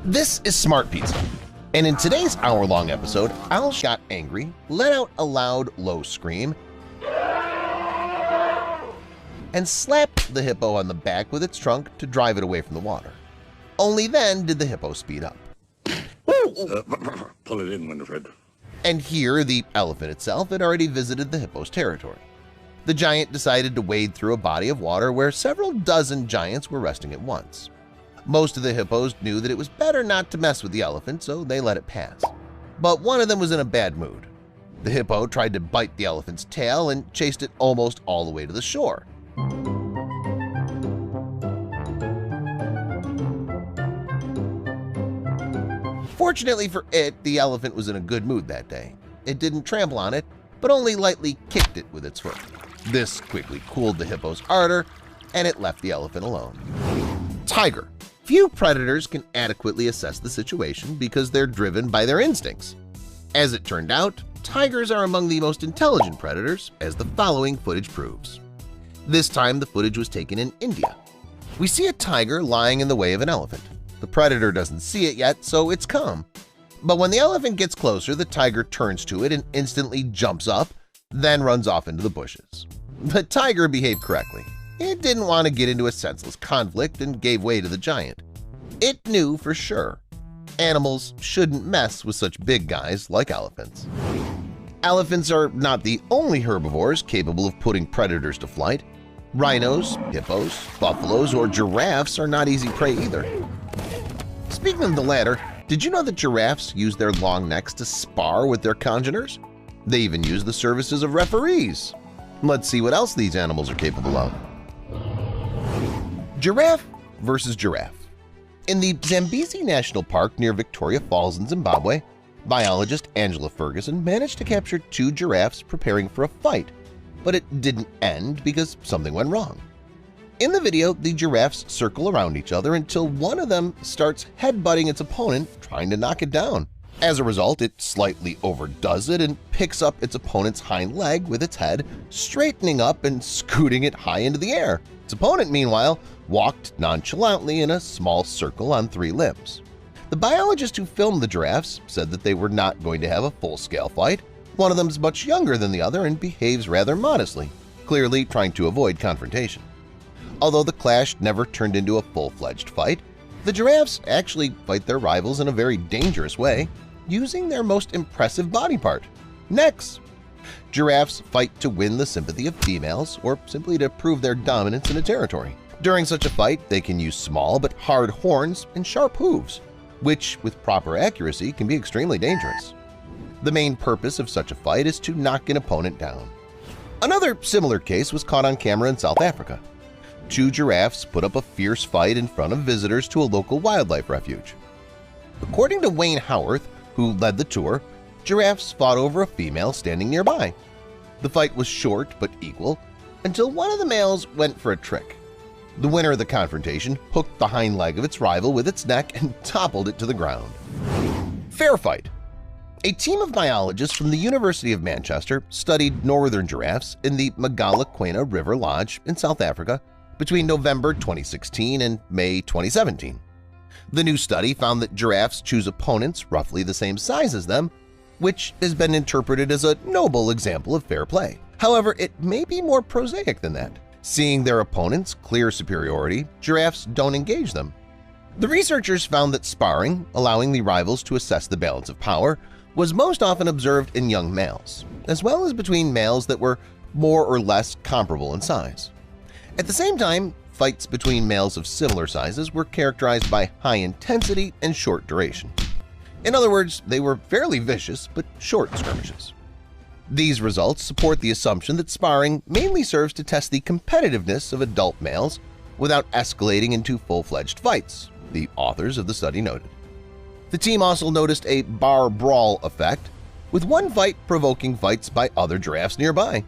This is Smart Pizza, and in today's hour-long episode, Al got angry, let out a loud, low scream, and slapped the hippo on the back with its trunk to drive it away from the water. Only then did the hippo speed up. Pull it in, Winifred. And here, the elephant itself had already visited the hippo's territory. The giant decided to wade through a body of water where several dozen giants were resting at once. Most of the hippos knew that it was better not to mess with the elephant, so they let it pass. But one of them was in a bad mood. The hippo tried to bite the elephant's tail and chased it almost all the way to the shore. Fortunately for it, the elephant was in a good mood that day. It didn't trample on it, but only lightly kicked it with its foot. This quickly cooled the hippo's ardor, and it left the elephant alone. Tiger. Few predators can adequately assess the situation because they're driven by their instincts. As it turned out, tigers are among the most intelligent predators, as the following footage proves. This time the footage was taken in India. We see a tiger lying in the way of an elephant. The predator doesn't see it yet, so it's calm. But when the elephant gets closer, the tiger turns to it and instantly jumps up, then runs off into the bushes. The tiger behaved correctly. It didn't want to get into a senseless conflict and gave way to the giant. It knew for sure. Animals shouldn't mess with such big guys like elephants. Elephants are not the only herbivores capable of putting predators to flight. Rhinos, hippos, buffaloes, or giraffes are not easy prey either. Speaking of the latter, did you know that giraffes use their long necks to spar with their congeners? They even use the services of referees. Let's see what else these animals are capable of. Giraffe versus giraffe. In the Zambezi National Park near Victoria Falls in Zimbabwe, biologist Angela Ferguson managed to capture two giraffes preparing for a fight, but it didn't end because something went wrong. In the video, the giraffes circle around each other until one of them starts headbutting its opponent, trying to knock it down. As a result, it slightly overdoes it and picks up its opponent's hind leg with its head, straightening up and scooting it high into the air. Its opponent, meanwhile, walked nonchalantly in a small circle on three limbs. The biologist who filmed the giraffes said that they were not going to have a full-scale fight. One of them is much younger than the other and behaves rather modestly, clearly trying to avoid confrontation. Although the clash never turned into a full-fledged fight, the giraffes actually fight their rivals in a very dangerous way, using their most impressive body part – necks. Giraffes fight to win the sympathy of females or simply to prove their dominance in a territory. During such a fight, they can use small but hard horns and sharp hooves, which, with proper accuracy, can be extremely dangerous. The main purpose of such a fight is to knock an opponent down. Another similar case was caught on camera in South Africa. Two giraffes put up a fierce fight in front of visitors to a local wildlife refuge. According to Wayne Howarth, who led the tour, giraffes fought over a female standing nearby. The fight was short but equal until one of the males went for a trick. The winner of the confrontation hooked the hind leg of its rival with its neck and toppled it to the ground. Fair fight. A team of biologists from the University of Manchester studied northern giraffes in the Mogalakwena River Lodge in South Africa between November 2016 and May 2017. The new study found that giraffes choose opponents roughly the same size as them, which has been interpreted as a noble example of fair play. However, it may be more prosaic than that. Seeing their opponents' clear superiority, giraffes don't engage them. The researchers found that sparring, allowing the rivals to assess the balance of power, was most often observed in young males, as well as between males that were more or less comparable in size. At the same time, fights between males of similar sizes were characterized by high intensity and short duration. In other words, they were fairly vicious but short skirmishes. These results support the assumption that sparring mainly serves to test the competitiveness of adult males without escalating into full-fledged fights, the authors of the study noted. The team also noticed a bar brawl effect, with one fight provoking fights by other giraffes nearby.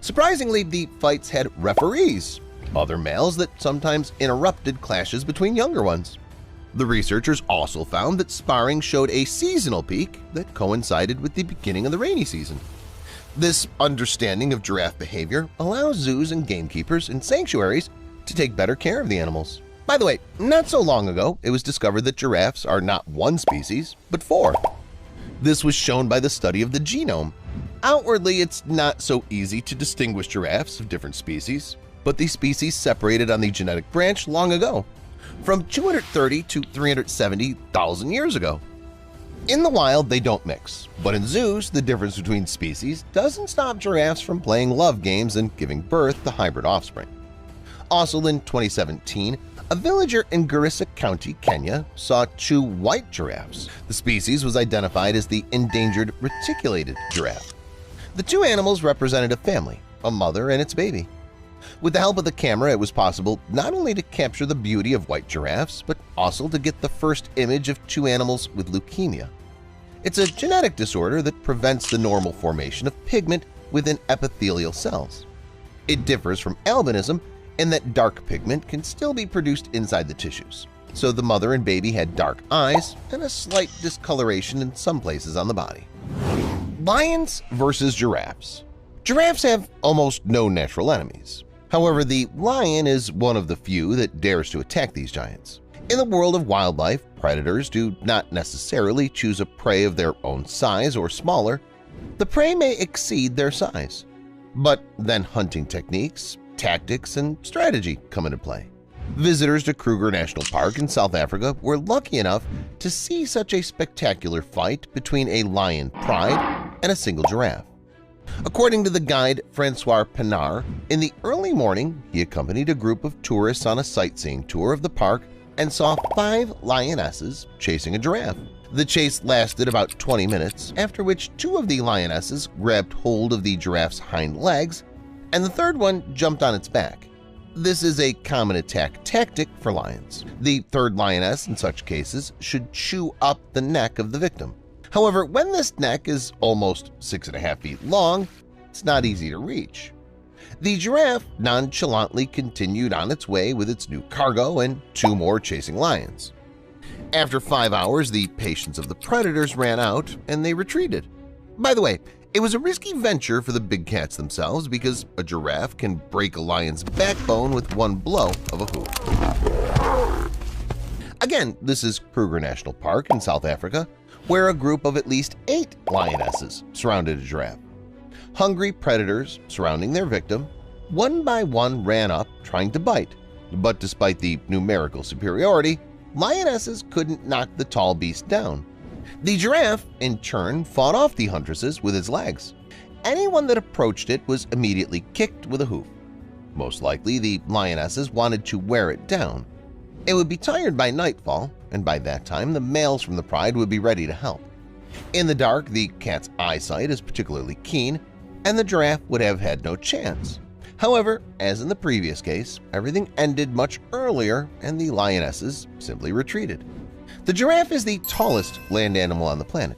Surprisingly, the fights had referees, other males that sometimes interrupted clashes between younger ones. The researchers also found that sparring showed a seasonal peak that coincided with the beginning of the rainy season. This understanding of giraffe behavior allows zoos and gamekeepers and sanctuaries to take better care of the animals. By the way, not so long ago, it was discovered that giraffes are not one species, but four. This was shown by the study of the genome. Outwardly, it's not so easy to distinguish giraffes of different species, but these species separated on the genetic branch long ago, from 230 to 370,000 years ago. In the wild, they don't mix, but in zoos, the difference between species doesn't stop giraffes from playing love games and giving birth to hybrid offspring. Also in 2017, a villager in Garissa County, Kenya, saw two white giraffes. The species was identified as the endangered reticulated giraffe. The two animals represented a family, a mother and its baby. With the help of the camera, it was possible not only to capture the beauty of white giraffes, but also to get the first image of two animals with leukemia. It's a genetic disorder that prevents the normal formation of pigment within epithelial cells. It differs from albinism in that dark pigment can still be produced inside the tissues. So the mother and baby had dark eyes and a slight discoloration in some places on the body. Lions versus giraffes. Giraffes have almost no natural enemies. However, the lion is one of the few that dares to attack these giants. In the world of wildlife, predators do not necessarily choose a prey of their own size or smaller. The prey may exceed their size. But then hunting techniques, tactics, and strategy come into play. Visitors to Kruger National Park in South Africa were lucky enough to see such a spectacular fight between a lion pride and a single giraffe. According to the guide Francois Pinard, in the early morning he accompanied a group of tourists on a sightseeing tour of the park and saw 5 lionesses chasing a giraffe. The chase lasted about 20 minutes, after which 2 of the lionesses grabbed hold of the giraffe's hind legs and the third one jumped on its back. This is a common attack tactic for lions. The third lioness in such cases should chew up the neck of the victim. However, when this neck is almost 6.5 feet long, it's not easy to reach. The giraffe nonchalantly continued on its way with its new cargo and 2 more chasing lions. After 5 hours, the patience of the predators ran out and they retreated. By the way, it was a risky venture for the big cats themselves because a giraffe can break a lion's backbone with one blow of a hoof. Again, this is Kruger National Park in South Africa, where a group of at least 8 lionesses surrounded a giraffe. Hungry predators surrounding their victim, one by one ran up trying to bite, but despite the numerical superiority, lionesses couldn't knock the tall beast down. The giraffe, in turn, fought off the huntresses with its legs. Anyone that approached it was immediately kicked with a hoof. Most likely, the lionesses wanted to wear it down. It would be tired by nightfall, and by that time the males from the pride would be ready to help. In the dark, the cat's eyesight is particularly keen, and the giraffe would have had no chance. However, as in the previous case, everything ended much earlier and the lionesses simply retreated. The giraffe is the tallest land animal on the planet.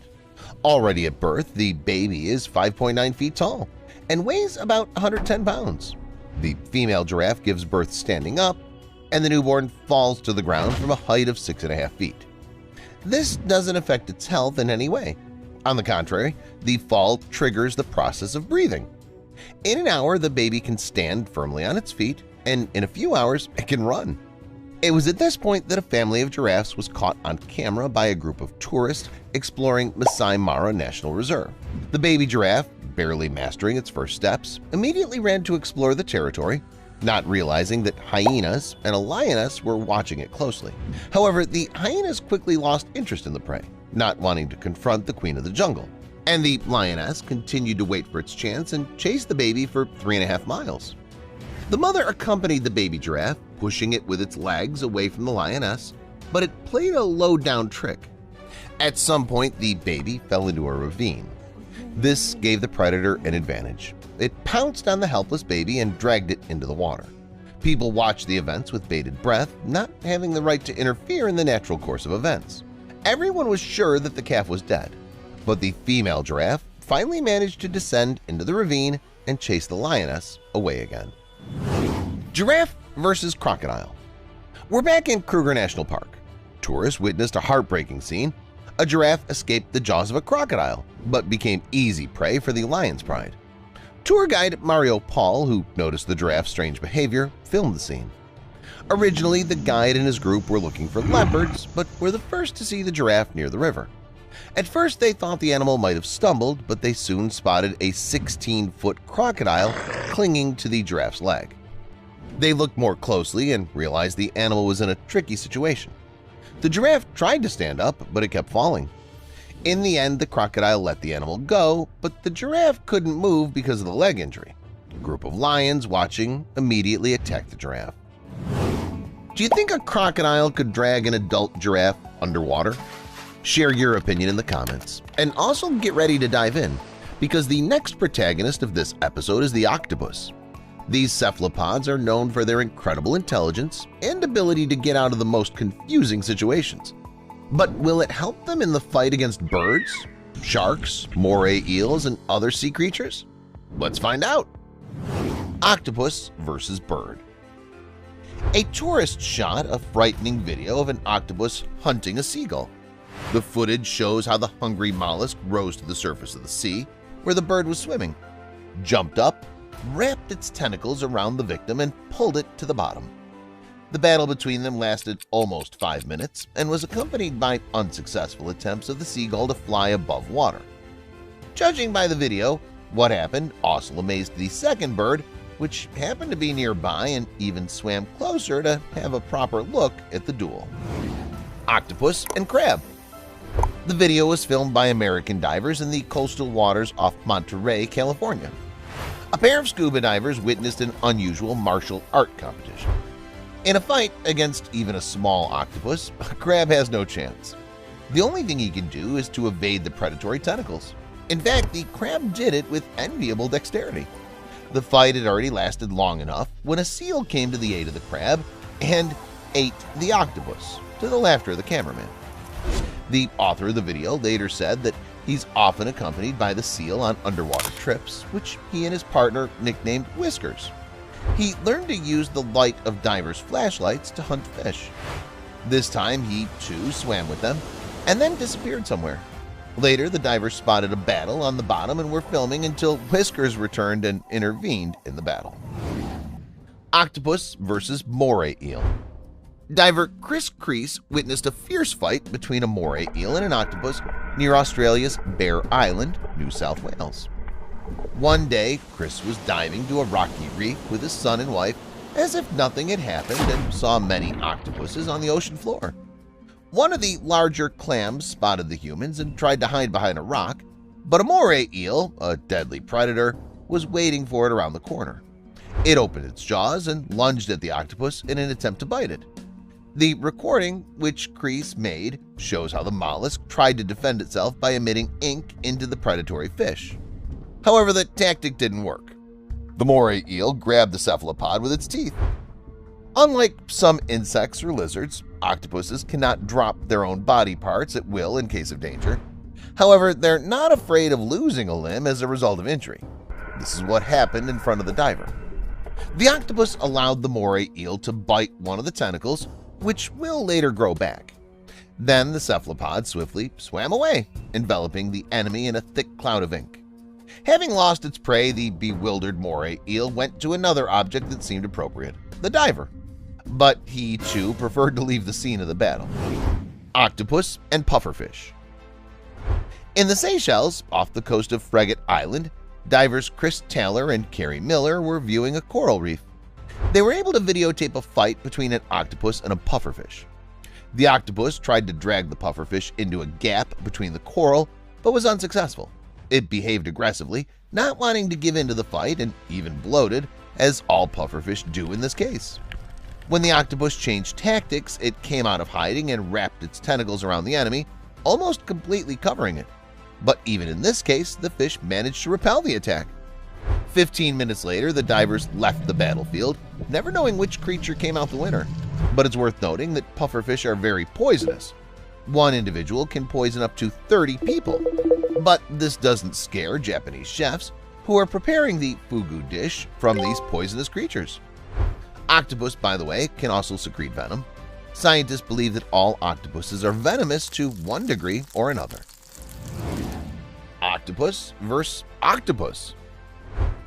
Already at birth, the baby is 5.9 feet tall and weighs about 110 pounds. The female giraffe gives birth standing up, and the newborn falls to the ground from a height of 6.5 feet. This doesn't affect its health in any way. On the contrary, the fall triggers the process of breathing. In an hour, the baby can stand firmly on its feet, and in a few hours, it can run. It was at this point that a family of giraffes was caught on camera by a group of tourists exploring Masai Mara National Reserve. The baby giraffe, barely mastering its first steps, immediately ran to explore the territory, not realizing that hyenas and a lioness were watching it closely. However, the hyenas quickly lost interest in the prey, not wanting to confront the queen of the jungle, and the lioness continued to wait for its chance and chased the baby for 3.5 miles. The mother accompanied the baby giraffe, pushing it with its legs away from the lioness, but it played a low-down trick. At some point, the baby fell into a ravine. This gave the predator an advantage. It pounced on the helpless baby and dragged it into the water. People watched the events with bated breath, not having the right to interfere in the natural course of events. Everyone was sure that the calf was dead, but the female giraffe finally managed to descend into the ravine and chase the lioness away again. Giraffe versus crocodile. We're back in Kruger National Park. Tourists witnessed a heartbreaking scene. A giraffe escaped the jaws of a crocodile, but became easy prey for the lion's pride. Tour guide Mario Paul, who noticed the giraffe's strange behavior, filmed the scene. Originally, the guide and his group were looking for leopards, but were the first to see the giraffe near the river. At first, they thought the animal might have stumbled, but they soon spotted a 16-foot crocodile clinging to the giraffe's leg. They looked more closely and realized the animal was in a tricky situation. The giraffe tried to stand up, but it kept falling. In the end, the crocodile let the animal go, but the giraffe couldn't move because of the leg injury. A group of lions watching immediately attacked the giraffe. Do you think a crocodile could drag an adult giraffe underwater? Share your opinion in the comments, and also get ready to dive in, because the next protagonist of this episode is the octopus. These cephalopods are known for their incredible intelligence and ability to get out of the most confusing situations. But will it help them in the fight against birds, sharks, moray eels, and other sea creatures? Let's find out! Octopus versus bird. A tourist shot a frightening video of an octopus hunting a seagull. The footage shows how the hungry mollusk rose to the surface of the sea, where the bird was swimming, jumped up, wrapped its tentacles around the victim, and pulled it to the bottom. The battle between them lasted almost 5 minutes and was accompanied by unsuccessful attempts of the seagull to fly above water. Judging by the video, what happened also amazed the second bird, which happened to be nearby and even swam closer to have a proper look at the duel. Octopus and crab. The video was filmed by American divers in the coastal waters off Monterey, California. A pair of scuba divers witnessed an unusual martial art competition. In a fight against even a small octopus, a crab has no chance. The only thing he can do is to evade the predatory tentacles. In fact, the crab did it with enviable dexterity. The fight had already lasted long enough when a seal came to the aid of the crab and ate the octopus, to the laughter of the cameraman. The author of the video later said that he's often accompanied by the seal on underwater trips, which he and his partner nicknamed Whiskers. He learned to use the light of divers' flashlights to hunt fish. This time he, too, swam with them and then disappeared somewhere. Later, the divers spotted a battle on the bottom and were filming until Whiskers returned and intervened in the battle. Octopus versus moray eel. Diver Chris Creese witnessed a fierce fight between a moray eel and an octopus near Australia's Bear Island, New South Wales. One day, Chris was diving to a rocky reef with his son and wife as if nothing had happened and saw many octopuses on the ocean floor. One of the larger clams spotted the humans and tried to hide behind a rock, but a moray eel, a deadly predator, was waiting for it around the corner. It opened its jaws and lunged at the octopus in an attempt to bite it. The recording, which Creese made, shows how the mollusk tried to defend itself by emitting ink into the predatory fish. However, the tactic didn't work. The moray eel grabbed the cephalopod with its teeth. Unlike some insects or lizards, octopuses cannot drop their own body parts at will in case of danger. However, they're not afraid of losing a limb as a result of injury. This is what happened in front of the diver. The octopus allowed the moray eel to bite one of the tentacles, which will later grow back. Then the cephalopod swiftly swam away, enveloping the enemy in a thick cloud of ink. Having lost its prey, the bewildered moray eel went to another object that seemed appropriate, the diver. But he, too, preferred to leave the scene of the battle. Octopus and pufferfish. In the Seychelles, off the coast of Frigate Island, divers Chris Taylor and Carrie Miller were viewing a coral reef. They were able to videotape a fight between an octopus and a pufferfish. The octopus tried to drag the pufferfish into a gap between the coral, but was unsuccessful. It behaved aggressively, not wanting to give in to the fight and even bloated, as all pufferfish do in this case. When the octopus changed tactics, it came out of hiding and wrapped its tentacles around the enemy, almost completely covering it. But even in this case, the fish managed to repel the attack. 15 minutes later, the divers left the battlefield, never knowing which creature came out the winner. But it's worth noting that pufferfish are very poisonous. One individual can poison up to 30 people. But this doesn't scare Japanese chefs, who are preparing the fugu dish from these poisonous creatures. Octopus, by the way, can also secrete venom. Scientists believe that all octopuses are venomous to one degree or another. Octopus versus octopus.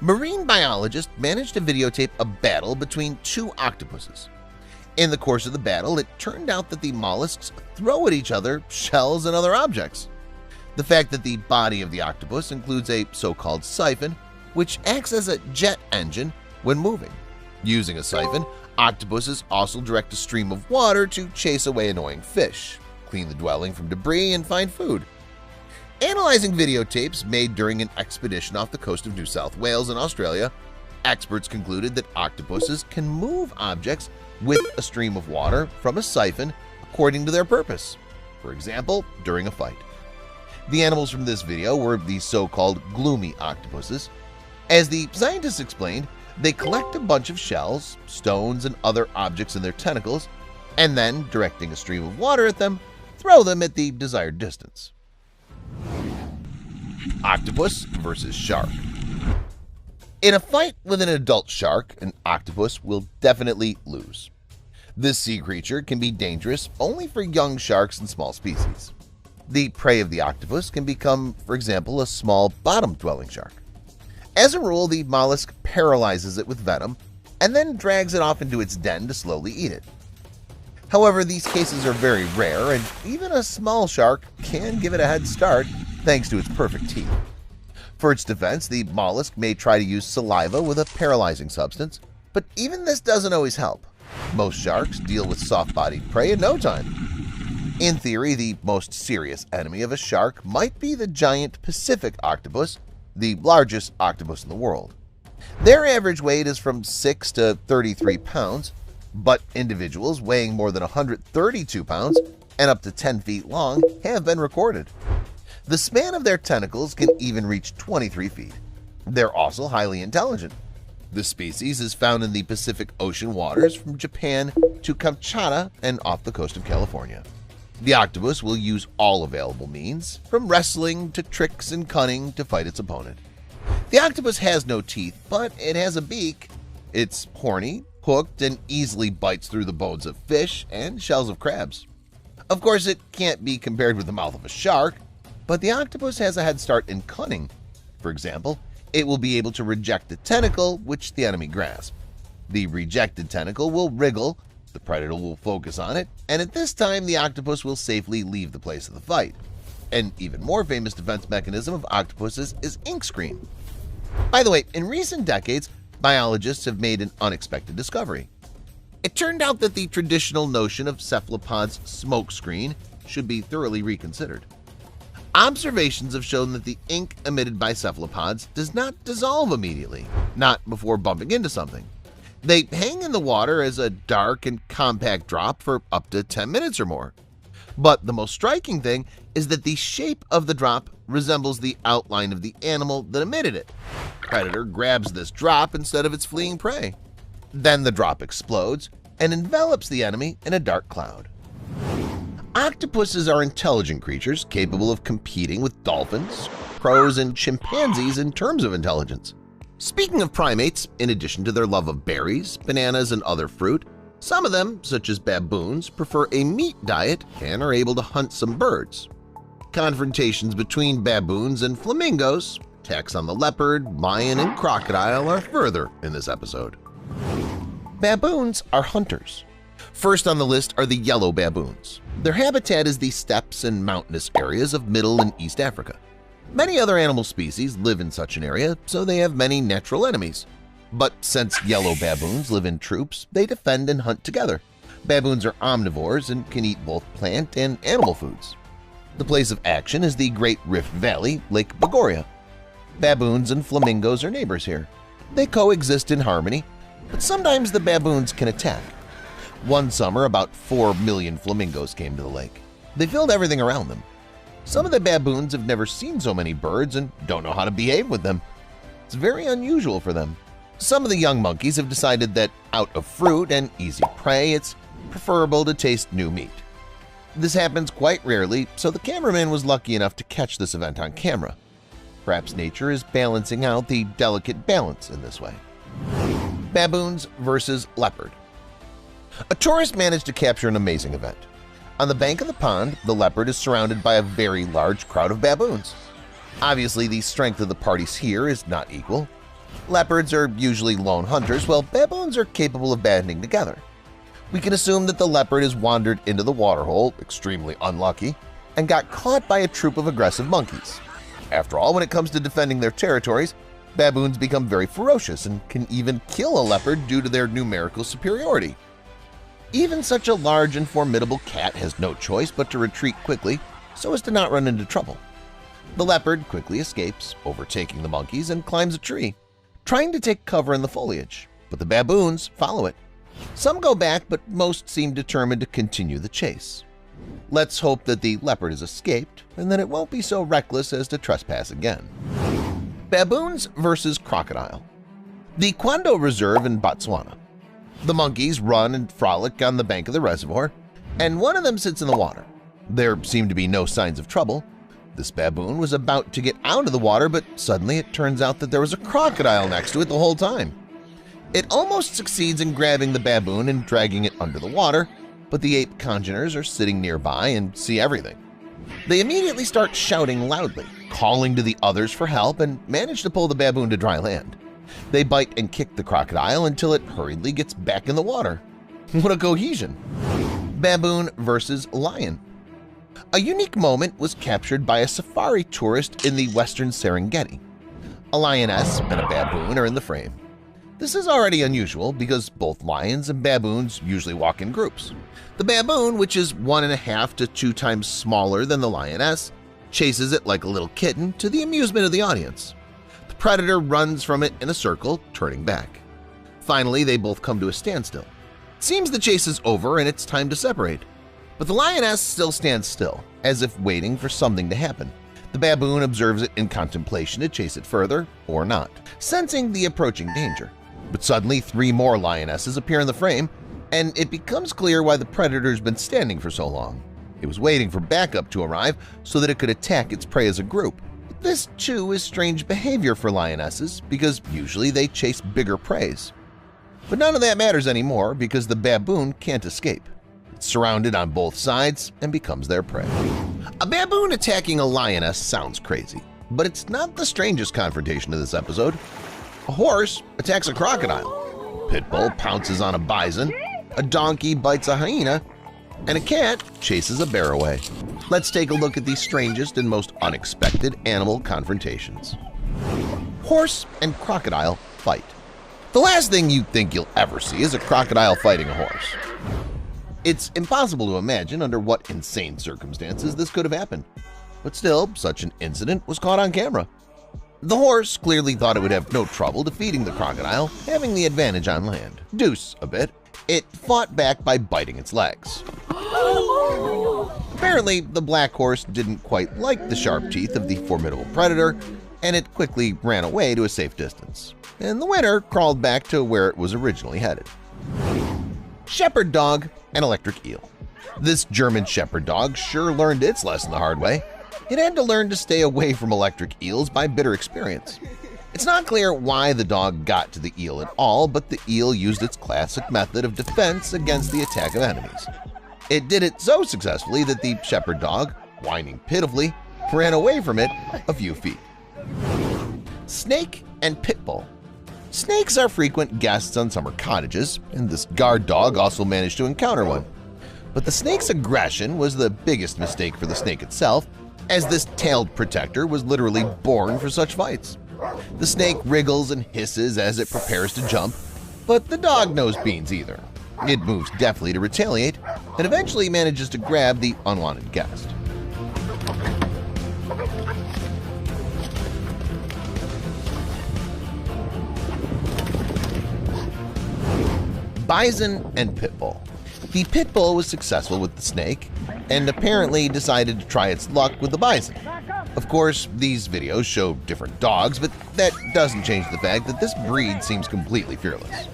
Marine biologists managed to videotape a battle between two octopuses. In the course of the battle, it turned out that the mollusks throw at each other shells and other objects. The fact that the body of the octopus includes a so-called siphon, which acts as a jet engine when moving. Using a siphon, octopuses also direct a stream of water to chase away annoying fish, clean the dwelling from debris, and find food. Analyzing videotapes made during an expedition off the coast of New South Wales in Australia, experts concluded that octopuses can move objects with a stream of water from a siphon according to their purpose, for example, during a fight. The animals from this video were the so-called gloomy octopuses. As the scientists explained, they collect a bunch of shells, stones, and other objects in their tentacles, and then, directing a stream of water at them, throw them at the desired distance. Octopus versus shark. In a fight with an adult shark, an octopus will definitely lose. This sea creature can be dangerous only for young sharks and small species. The prey of the octopus can become, for example, a small bottom-dwelling shark. As a rule, the mollusk paralyzes it with venom and then drags it off into its den to slowly eat it. However, these cases are very rare, and even a small shark can give it a head start thanks to its perfect teeth. For its defense, the mollusk may try to use saliva with a paralyzing substance, but even this doesn't always help. Most sharks deal with soft-bodied prey in no time. In theory, the most serious enemy of a shark might be the giant Pacific octopus, the largest octopus in the world. Their average weight is from 6 to 33 pounds, but individuals weighing more than 132 pounds and up to 10 feet long have been recorded. The span of their tentacles can even reach 23 feet. They're also highly intelligent. The species is found in the Pacific Ocean waters from Japan to Kamchatka and off the coast of California. The octopus will use all available means, from wrestling to tricks and cunning, to fight its opponent. The octopus has no teeth, but it has a beak. It's horny, hooked, and easily bites through the bones of fish and shells of crabs. Of course, it can't be compared with the mouth of a shark, but the octopus has a head start in cunning. For example, it will be able to reject a tentacle which the enemy grasps. The rejected tentacle will wriggle, the predator will focus on it, and at this time the octopus will safely leave the place of the fight. An even more famous defense mechanism of octopuses is ink screen. By the way, in recent decades, biologists have made an unexpected discovery. It turned out that the traditional notion of cephalopods' smoke screen should be thoroughly reconsidered. Observations have shown that the ink emitted by cephalopods does not dissolve immediately, not before bumping into something. They hang in the water as a dark and compact drop for up to 10 minutes or more. But the most striking thing is that the shape of the drop resembles the outline of the animal that emitted it. The predator grabs this drop instead of its fleeing prey. Then the drop explodes and envelops the enemy in a dark cloud. Octopuses are intelligent creatures capable of competing with dolphins, crows, and chimpanzees in terms of intelligence. Speaking of primates, in addition to their love of berries, bananas, and other fruit, some of them, such as baboons, prefer a meat diet and are able to hunt some birds. Confrontations between baboons and flamingos, attacks on the leopard, lion, and crocodile are further in this episode. Baboons are hunters. First on the list are the yellow baboons. Their habitat is the steppes and mountainous areas of Middle and East Africa. Many other animal species live in such an area, so they have many natural enemies. But since yellow baboons live in troops, they defend and hunt together. Baboons are omnivores and can eat both plant and animal foods. The place of action is the Great Rift Valley, Lake Bogoria. Baboons and flamingos are neighbors here. They coexist in harmony, but sometimes the baboons can attack. One summer, about 4 million flamingos came to the lake. They filled everything around them. Some of the baboons have never seen so many birds and don't know how to behave with them. It's very unusual for them. Some of the young monkeys have decided that out of fruit and easy prey, it's preferable to taste new meat. This happens quite rarely, so the cameraman was lucky enough to catch this event on camera. Perhaps nature is balancing out the delicate balance in this way. Baboons versus leopard. A tourist managed to capture an amazing event. On the bank of the pond, the leopard is surrounded by a very large crowd of baboons. Obviously, the strength of the parties here is not equal. Leopards are usually lone hunters, while baboons are capable of banding together. We can assume that the leopard has wandered into the waterhole, extremely unlucky, and got caught by a troop of aggressive monkeys. After all, when it comes to defending their territories, baboons become very ferocious and can even kill a leopard due to their numerical superiority. Even such a large and formidable cat has no choice but to retreat quickly so as to not run into trouble. The leopard quickly escapes, overtaking the monkeys, and climbs a tree, trying to take cover in the foliage, but the baboons follow it. Some go back, but most seem determined to continue the chase. Let's hope that the leopard has escaped and that it won't be so reckless as to trespass again. Baboons versus crocodile. The Kwando Reserve in Botswana. The monkeys run and frolic on the bank of the reservoir, and one of them sits in the water. There seem to be no signs of trouble. This baboon was about to get out of the water, but suddenly it turns out that there was a crocodile next to it the whole time. It almost succeeds in grabbing the baboon and dragging it under the water, but the ape congeners are sitting nearby and see everything. They immediately start shouting loudly, calling to the others for help, and manage to pull the baboon to dry land. They bite and kick the crocodile until it hurriedly gets back in the water. What a cohesion! Baboon versus lion. A unique moment was captured by a safari tourist in the western Serengeti. A lioness and a baboon are in the frame. This is already unusual because both lions and baboons usually walk in groups. The baboon, which is 1.5 to 2 times smaller than the lioness, chases it like a little kitten to the amusement of the audience. The predator runs from it in a circle, turning back. Finally, they both come to a standstill. It seems the chase is over and it's time to separate. But the lioness still stands still, as if waiting for something to happen. The baboon observes it in contemplation to chase it further or not, sensing the approaching danger. But suddenly 3 more lionesses appear in the frame, and it becomes clear why the predator's been standing for so long. It was waiting for backup to arrive so that it could attack its prey as a group. This, too, is strange behavior for lionesses because usually they chase bigger preys. But none of that matters anymore because the baboon can't escape. It's surrounded on both sides and becomes their prey. A baboon attacking a lioness sounds crazy, but it's not the strangest confrontation of this episode. A horse attacks a crocodile, pit bull pounces on a bison, a donkey bites a hyena, and a cat chases a bear away. Let's take a look at the strangest and most unexpected animal confrontations. Horse and crocodile fight. The last thing you think you'll ever see is a crocodile fighting a horse. It's impossible to imagine under what insane circumstances this could have happened, but still, such an incident was caught on camera. The horse clearly thought it would have no trouble defeating the crocodile, having the advantage on land. Deuce a bit, it fought back by biting its legs. Apparently, the black horse didn't quite like the sharp teeth of the formidable predator, and it quickly ran away to a safe distance. And the winner crawled back to where it was originally headed. Shepherd dog and electric eel. This German shepherd dog sure learned its lesson the hard way. It had to learn to stay away from electric eels by bitter experience. It's not clear why the dog got to the eel at all, but the eel used its classic method of defense against the attack of enemies. It did it so successfully that the shepherd dog, whining pitifully, ran away from it a few feet. Snake and pit bull. Snakes are frequent guests on summer cottages, and this guard dog also managed to encounter one. But the snake's aggression was the biggest mistake for the snake itself, as this tailed protector was literally born for such fights. The snake wriggles and hisses as it prepares to jump, but the dog knows beans either. It moves deftly to retaliate and eventually manages to grab the unwanted guest. Bison and pit bull. The pit bull was successful with the snake and apparently decided to try its luck with the bison. Of course, these videos show different dogs, but that doesn't change the fact that this breed seems completely fearless.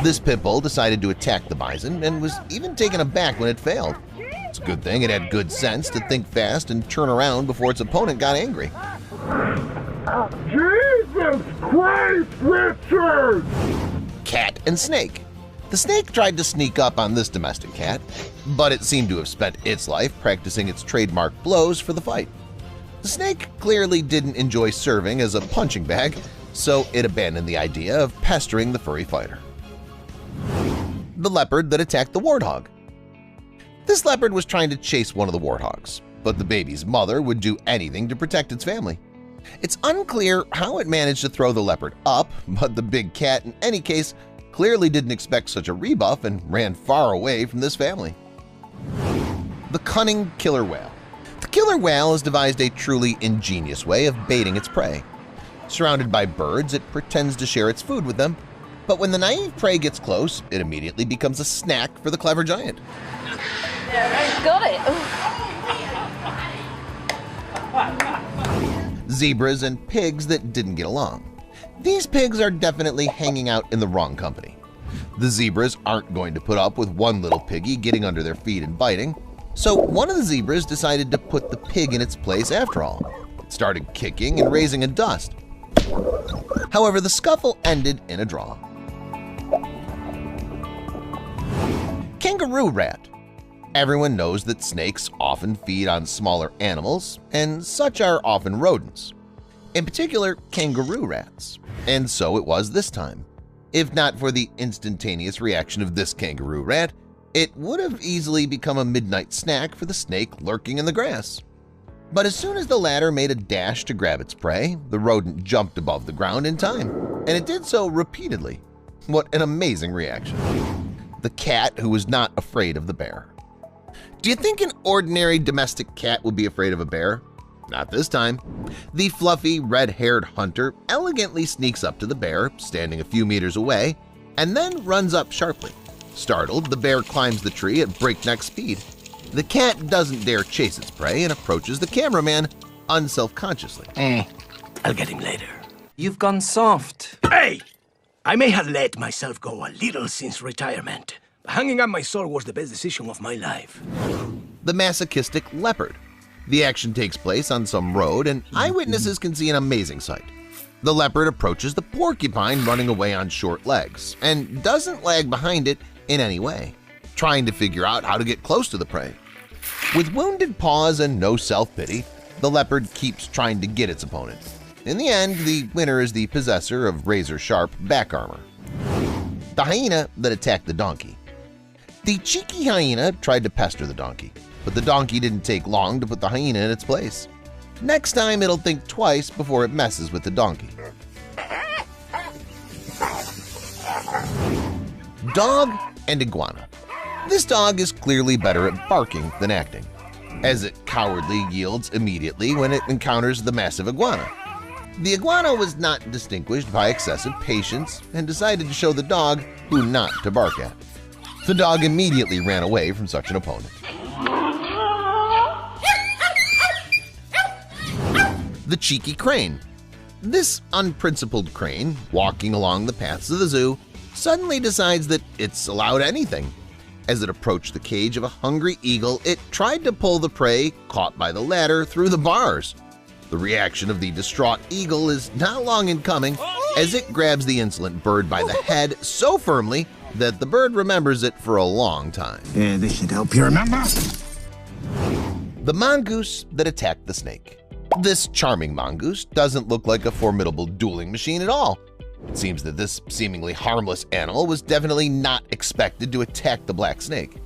This pit bull decided to attack the bison and was even taken aback when it failed. It's a good thing it had good sense to think fast and turn around before its opponent got angry. Jesus Christ, Richard! Cat and snake. The snake tried to sneak up on this domestic cat, but it seemed to have spent its life practicing its trademark blows for the fight. The snake clearly didn't enjoy serving as a punching bag so it abandoned the idea of pestering the furry fighter. The leopard that attacked the warthog. This leopard was trying to chase one of the warthogs, but the baby's mother would do anything to protect its family. It's unclear how it managed to throw the leopard up, but the big cat in any case clearly didn't expect such a rebuff and ran far away from this family. The cunning killer whale. The killer whale has devised a truly ingenious way of baiting its prey. Surrounded by birds, it pretends to share its food with them, but when the naive prey gets close, it immediately becomes a snack for the clever giant. Got it! Zebras and pigs that didn't get along. These pigs are definitely hanging out in the wrong company. The zebras aren't going to put up with one little piggy getting under their feet and biting, so one of the zebras decided to put the pig in its place after all. It started kicking and raising a dust. However, the scuffle ended in a draw. Kangaroo rat. Everyone knows that snakes often feed on smaller animals, and such are often rodents. In particular, kangaroo rats. And so it was this time. If not for the instantaneous reaction of this kangaroo rat, it would have easily become a midnight snack for the snake lurking in the grass. But as soon as the latter made a dash to grab its prey, the rodent jumped above the ground in time, and it did so repeatedly. What an amazing reaction. The cat who was not afraid of the bear. Do you think an ordinary domestic cat would be afraid of a bear? Not this time. The fluffy, red-haired hunter elegantly sneaks up to the bear, standing a few meters away, and then runs up sharply. Startled, the bear climbs the tree at breakneck speed. The cat doesn't dare chase its prey and approaches the cameraman unselfconsciously. I'll get him later. You've gone soft. Hey! I may have let myself go a little since retirement. Hanging on my sword was the best decision of my life. The masochistic leopard. The action takes place on some road, and eyewitnesses can see an amazing sight. The leopard approaches the porcupine running away on short legs and doesn't lag behind it in any way, trying to figure out how to get close to the prey. With wounded paws and no self-pity, the leopard keeps trying to get its opponent. In the end, the winner is the possessor of razor-sharp back armor. The hyena that attacked the donkey. The cheeky hyena tried to pester the donkey, but the donkey didn't take long to put the hyena in its place. Next time, it'll think twice before it messes with the donkey. Dog and iguana. This dog is clearly better at barking than acting, as it cowardly yields immediately when it encounters the massive iguana. The iguana was not distinguished by excessive patience and decided to show the dog who not to bark at. The dog immediately ran away from such an opponent. The cheeky crane. This unprincipled crane, walking along the paths of the zoo, suddenly decides that it's allowed anything. As it approached the cage of a hungry eagle, it tried to pull the prey caught by the ladder through the bars. The reaction of the distraught eagle is not long in coming, as it grabs the insolent bird by the head so firmly that the bird remembers it for a long time. This should help you remember. The mongoose that attacked the snake. This charming mongoose doesn't look like a formidable dueling machine at all. It seems that this seemingly harmless animal was definitely not expected to attack the black snake.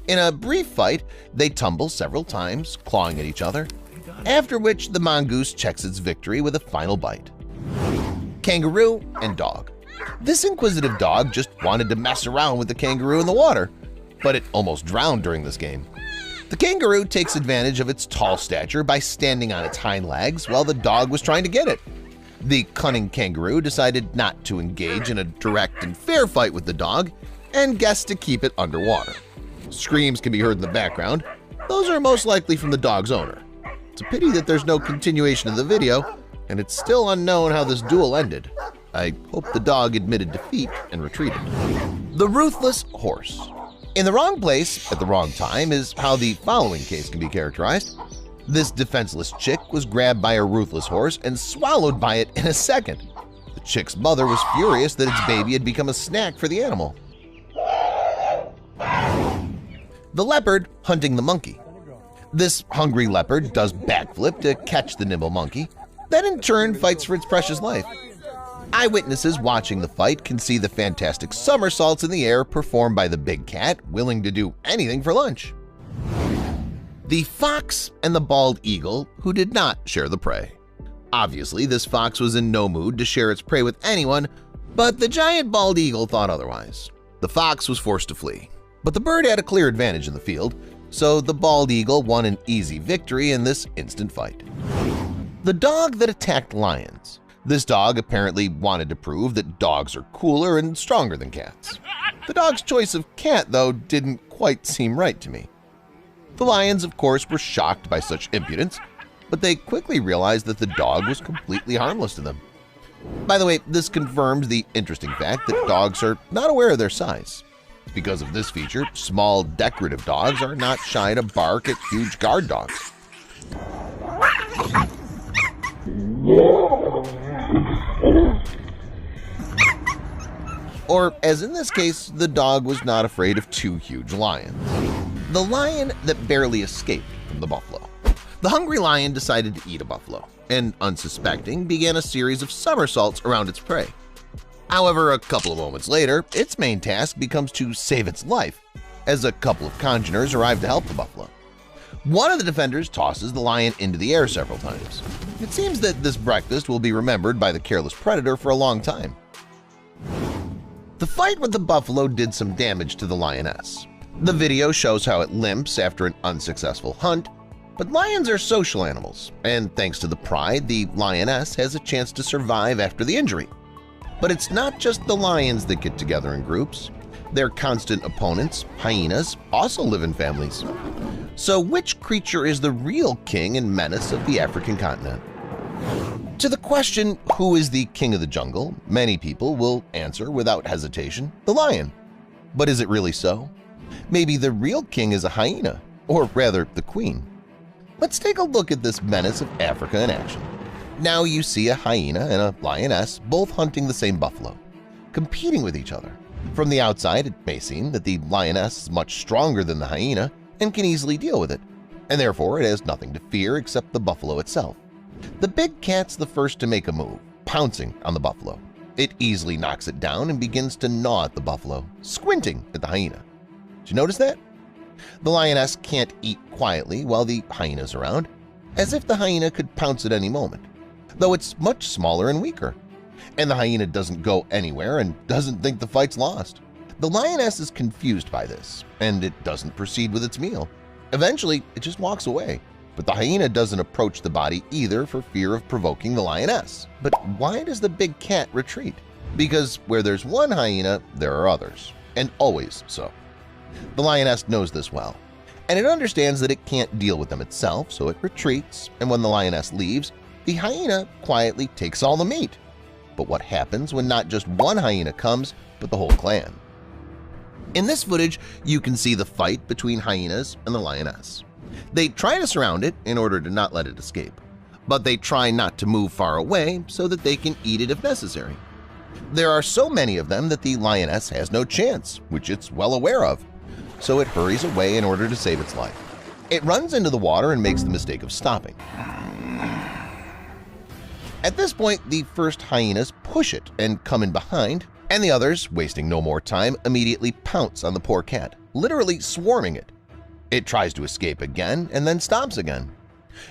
In a brief fight, they tumble several times, clawing at each other, after which the mongoose checks its victory with a final bite. Kangaroo and dog. This inquisitive dog just wanted to mess around with the kangaroo in the water, but it almost drowned during this game. The kangaroo takes advantage of its tall stature by standing on its hind legs while the dog was trying to get it. The cunning kangaroo decided not to engage in a direct and fair fight with the dog and guessed to keep it underwater. Screams can be heard in the background. Those are most likely from the dog's owner. It's a pity that there's no continuation of the video, and it's still unknown how this duel ended. I hope the dog admitted defeat and retreated. The ruthless horse. In the wrong place at the wrong time is how the following case can be characterized. This defenseless chick was grabbed by a ruthless horse and swallowed by it in a second. The chick's mother was furious that its baby had become a snack for the animal. The leopard hunting the monkey. This hungry leopard does backflip to catch the nimble monkey, then in turn fights for its precious life. Eyewitnesses watching the fight can see the fantastic somersaults in the air performed by the big cat, willing to do anything for lunch. The fox and the bald eagle who did not share the prey. Obviously, this fox was in no mood to share its prey with anyone, but the giant bald eagle thought otherwise. The fox was forced to flee, but the bird had a clear advantage in the field, so the bald eagle won an easy victory in this instant fight. The dog that attacked lions. This dog apparently wanted to prove that dogs are cooler and stronger than cats. The dog's choice of cat, though, didn't quite seem right to me. The lions, of course, were shocked by such impudence, but they quickly realized that the dog was completely harmless to them. By the way, this confirms the interesting fact that dogs are not aware of their size. Because of this feature, small decorative dogs are not shy to bark at huge guard dogs. Or, as in this case, the dog was not afraid of two huge lions. The lion that barely escaped from the buffalo. The hungry lion decided to eat a buffalo, and unsuspecting began a series of somersaults around its prey. However, a couple of moments later, its main task becomes to save its life, as a couple of congeners arrive to help the buffalo. One of the defenders tosses the lion into the air several times. It seems that this breakfast will be remembered by the careless predator for a long time. The fight with the buffalo did some damage to the lioness. The video shows how it limps after an unsuccessful hunt, but lions are social animals, and thanks to the pride, the lioness has a chance to survive after the injury. But it's not just the lions that get together in groups. Their constant opponents, hyenas, also live in families. So which creature is the real king and menace of the African continent? To the question, who is the king of the jungle, many people will answer without hesitation, the lion. But is it really so? Maybe the real king is a hyena, or rather the queen. Let's take a look at this menace of Africa in action. Now you see a hyena and a lioness both hunting the same buffalo, competing with each other. From the outside, it may seem that the lioness is much stronger than the hyena and can easily deal with it, and therefore it has nothing to fear except the buffalo itself. The big cat's the first to make a move, pouncing on the buffalo. It easily knocks it down and begins to gnaw at the buffalo, squinting at the hyena. Did you notice that? The lioness can't eat quietly while the hyena's around, as if the hyena could pounce at any moment, though it's much smaller and weaker. And the hyena doesn't go anywhere and doesn't think the fight's lost. The lioness is confused by this, and it doesn't proceed with its meal. Eventually, it just walks away. But the hyena doesn't approach the body either for fear of provoking the lioness. But why does the big cat retreat? Because where there's one hyena, there are others, and always so. The lioness knows this well, and it understands that it can't deal with them itself, so it retreats, and when the lioness leaves, the hyena quietly takes all the meat. But what happens when not just one hyena comes, but the whole clan? In this footage, you can see the fight between hyenas and the lioness. They try to surround it in order to not let it escape, but they try not to move far away so that they can eat it if necessary. There are so many of them that the lioness has no chance, which it's well aware of, so it hurries away in order to save its life. It runs into the water and makes the mistake of stopping. At this point, the first hyenas push it and come in behind, and the others, wasting no more time, immediately pounce on the poor cat, literally swarming it. It tries to escape again and then stops again.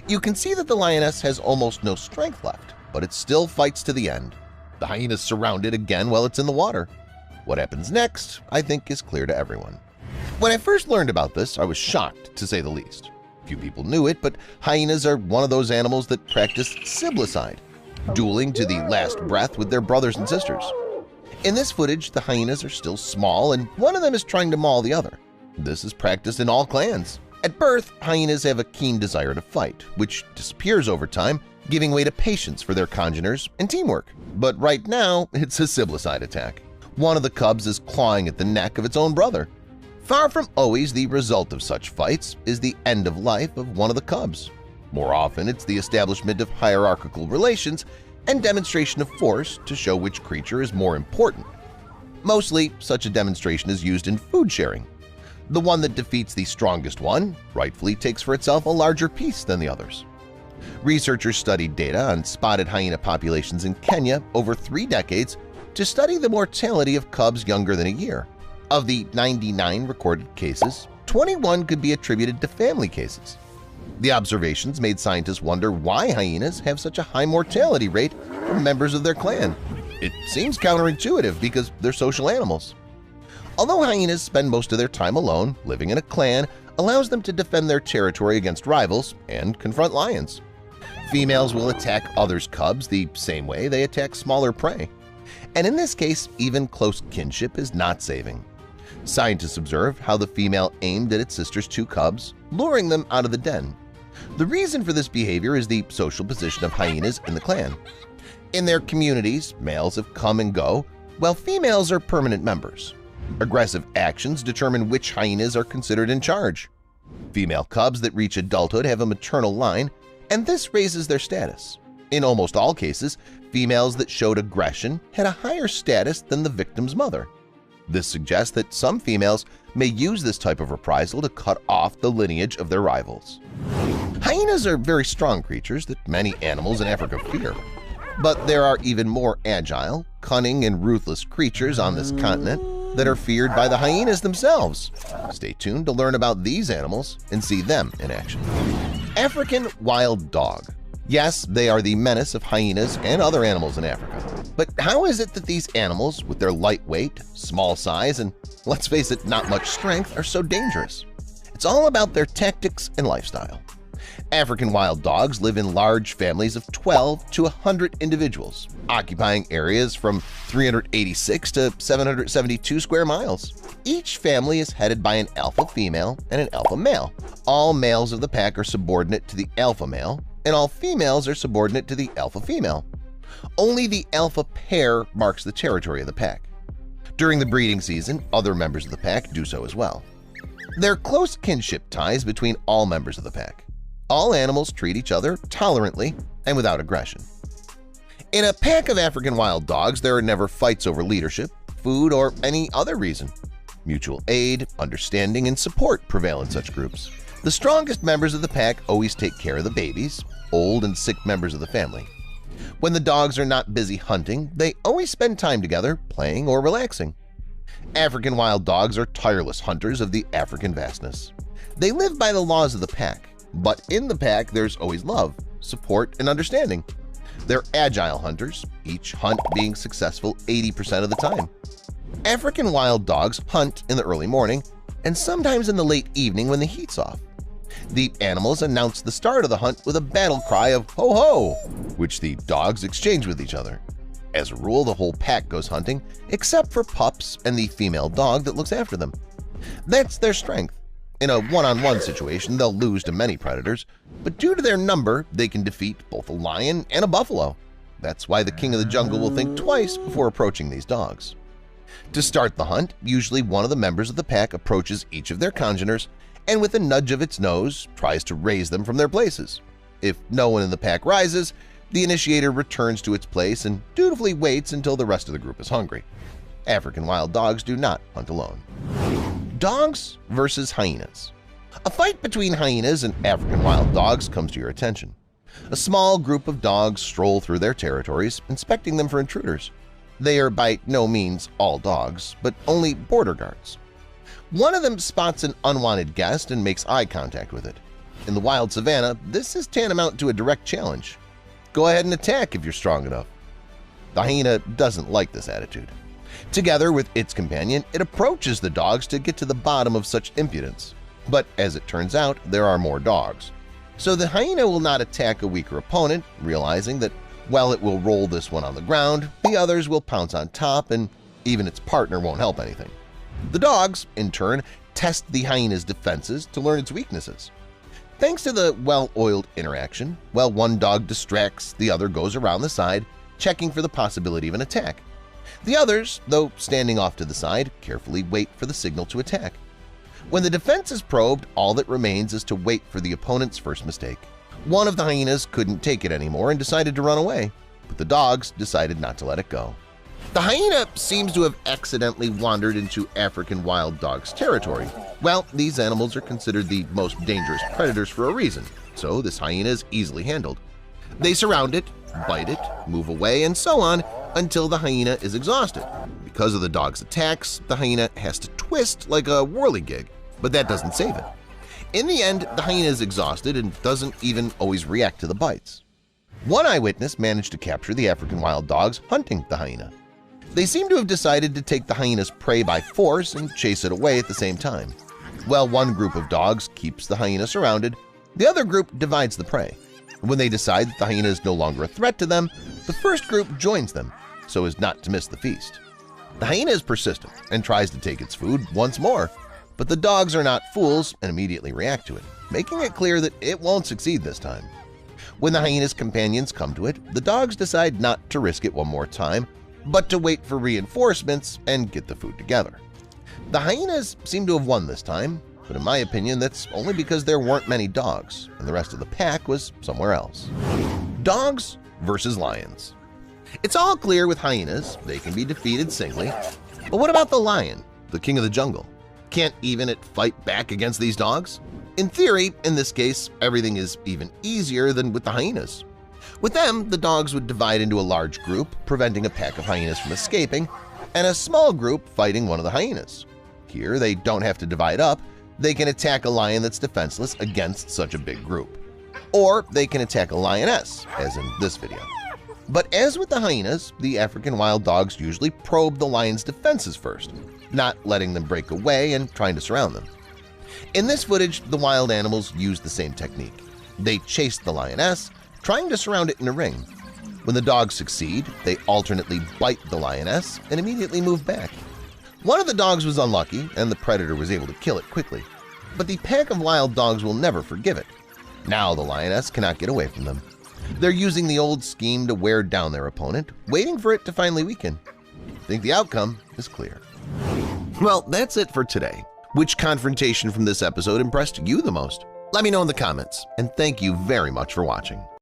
You can see that the lioness has almost no strength left, but it still fights to the end. The hyenas surround it again while it's in the water. What happens next, I think, is clear to everyone. When I first learned about this, I was shocked, to say the least. Few people knew it, but hyenas are one of those animals that practice siblicide, dueling to the last breath with their brothers and sisters. In this footage, the hyenas are still small, and one of them is trying to maul the other. This is practiced in all clans. At birth, hyenas have a keen desire to fight, which disappears over time, giving way to patience for their congeners and teamwork. But right now, it's a siblicide attack. One of the cubs is clawing at the neck of its own brother. Far from always the result of such fights is the end of life of one of the cubs. More often, it's the establishment of hierarchical relations and demonstration of force to show which creature is more important. Mostly, such a demonstration is used in food sharing. The one that defeats the strongest one rightfully takes for itself a larger piece than the others. Researchers studied data on spotted hyena populations in Kenya over 3 decades to study the mortality of cubs younger than a year. Of the 99 recorded cases, 21 could be attributed to family cases. The observations made scientists wonder why hyenas have such a high mortality rate from members of their clan. It seems counterintuitive because they're social animals. Although hyenas spend most of their time alone, living in a clan allows them to defend their territory against rivals and confront lions. Females will attack others' cubs the same way they attack smaller prey. And in this case, even close kinship is not saving. Scientists observed how the female aimed at its sister's 2 cubs, luring them out of the den. The reason for this behavior is the social position of hyenas in the clan. In their communities, males have come and go, while females are permanent members. Aggressive actions determine which hyenas are considered in charge. Female cubs that reach adulthood have a maternal line, and this raises their status. In almost all cases, females that showed aggression had a higher status than the victim's mother. This suggests that some females may use this type of reprisal to cut off the lineage of their rivals. Hyenas are very strong creatures that many animals in Africa fear. But there are even more agile, cunning, and ruthless creatures on this continent that are feared by the hyenas themselves. Stay tuned to learn about these animals and see them in action. African wild dog. Yes, they are the menace of hyenas and other animals in Africa. But how is it that these animals, with their light weight, small size, and let's face it, not much strength, are so dangerous? It's all about their tactics and lifestyle. African wild dogs live in large families of 12 to 100 individuals, occupying areas from 386 to 772 square miles. Each family is headed by an alpha female and an alpha male. All males of the pack are subordinate to the alpha male, and all females are subordinate to the alpha female. Only the alpha pair marks the territory of the pack. During the breeding season, other members of the pack do so as well. There are close kinship ties between all members of the pack. All animals treat each other tolerantly and without aggression. In a pack of African wild dogs, there are never fights over leadership, food, or any other reason. Mutual aid, understanding, and support prevail in such groups. The strongest members of the pack always take care of the babies, old and sick members of the family. When the dogs are not busy hunting, they always spend time together, playing or relaxing. African wild dogs are tireless hunters of the African vastness. They live by the laws of the pack, but in the pack there's always love, support, and understanding. They're agile hunters, each hunt being successful 80% of the time. African wild dogs hunt in the early morning and sometimes in the late evening when the heat's off. The animals announce the start of the hunt with a battle cry of "ho-ho," which the dogs exchange with each other. As a rule, the whole pack goes hunting, except for pups and the female dog that looks after them. That's their strength. In a one-on-one situation, they'll lose to many predators, but due to their number, they can defeat both a lion and a buffalo. That's why the king of the jungle will think twice before approaching these dogs. To start the hunt, usually one of the members of the pack approaches each of their congeners and with a nudge of its nose tries to raise them from their places. If no one in the pack rises, the initiator returns to its place and dutifully waits until the rest of the group is hungry. African wild dogs do not hunt alone. Dogs versus hyenas. A fight between hyenas and African wild dogs comes to your attention. A small group of dogs stroll through their territories, inspecting them for intruders. They are by no means all dogs, but only border guards. One of them spots an unwanted guest and makes eye contact with it. In the wild savanna, this is tantamount to a direct challenge. Go ahead and attack if you're strong enough. The hyena doesn't like this attitude. Together with its companion, it approaches the dogs to get to the bottom of such impudence. But as it turns out, there are more dogs. So the hyena will not attack a weaker opponent, realizing that while it will roll this one on the ground, the others will pounce on top and even its partner won't help anything. The dogs, in turn, test the hyena's defenses to learn its weaknesses. Thanks to the well-oiled interaction, while one dog distracts, the other goes around the side, checking for the possibility of an attack. The others, though standing off to the side, carefully wait for the signal to attack. When the defense is probed, all that remains is to wait for the opponent's first mistake. One of the hyenas couldn't take it anymore and decided to run away, but the dogs decided not to let it go. The hyena seems to have accidentally wandered into African wild dogs' territory. Well, these animals are considered the most dangerous predators for a reason, so this hyena is easily handled. They surround it, bite it, move away, and so on until the hyena is exhausted. Because of the dog's attacks, the hyena has to twist like a whirligig, but that doesn't save it. In the end, the hyena is exhausted and doesn't even always react to the bites. One eyewitness managed to capture the African wild dogs hunting the hyena. They seem to have decided to take the hyena's prey by force and chase it away at the same time. While one group of dogs keeps the hyena surrounded, the other group divides the prey. When they decide that the hyena is no longer a threat to them, the first group joins them so as not to miss the feast. The hyena is persistent and tries to take its food once more, but the dogs are not fools and immediately react to it, making it clear that it won't succeed this time. When the hyena's companions come to it, the dogs decide not to risk it one more time, but to wait for reinforcements and get the food together. The hyenas seem to have won this time, but in my opinion that's only because there weren't many dogs and the rest of the pack was somewhere else. Dogs versus lions. It's all clear with hyenas, they can be defeated singly, but what about the lion, the king of the jungle? Can't even it fight back against these dogs? In theory, in this case, everything is even easier than with the hyenas. With them, the dogs would divide into a large group, preventing a pack of hyenas from escaping, and a small group fighting one of the hyenas. Here, they don't have to divide up, they can attack a lion that's defenseless against such a big group. Or they can attack a lioness, as in this video. But as with the hyenas, the African wild dogs usually probe the lion's defenses first, not letting them break away and trying to surround them. In this footage, the wild animals use the same technique. They chase the lioness, trying to surround it in a ring. When the dogs succeed, they alternately bite the lioness and immediately move back. One of the dogs was unlucky, and the predator was able to kill it quickly. But the pack of wild dogs will never forgive it. Now the lioness cannot get away from them. They're using the old scheme to wear down their opponent, waiting for it to finally weaken. I think the outcome is clear. Well, that's it for today. Which confrontation from this episode impressed you the most? Let me know in the comments, and thank you very much for watching.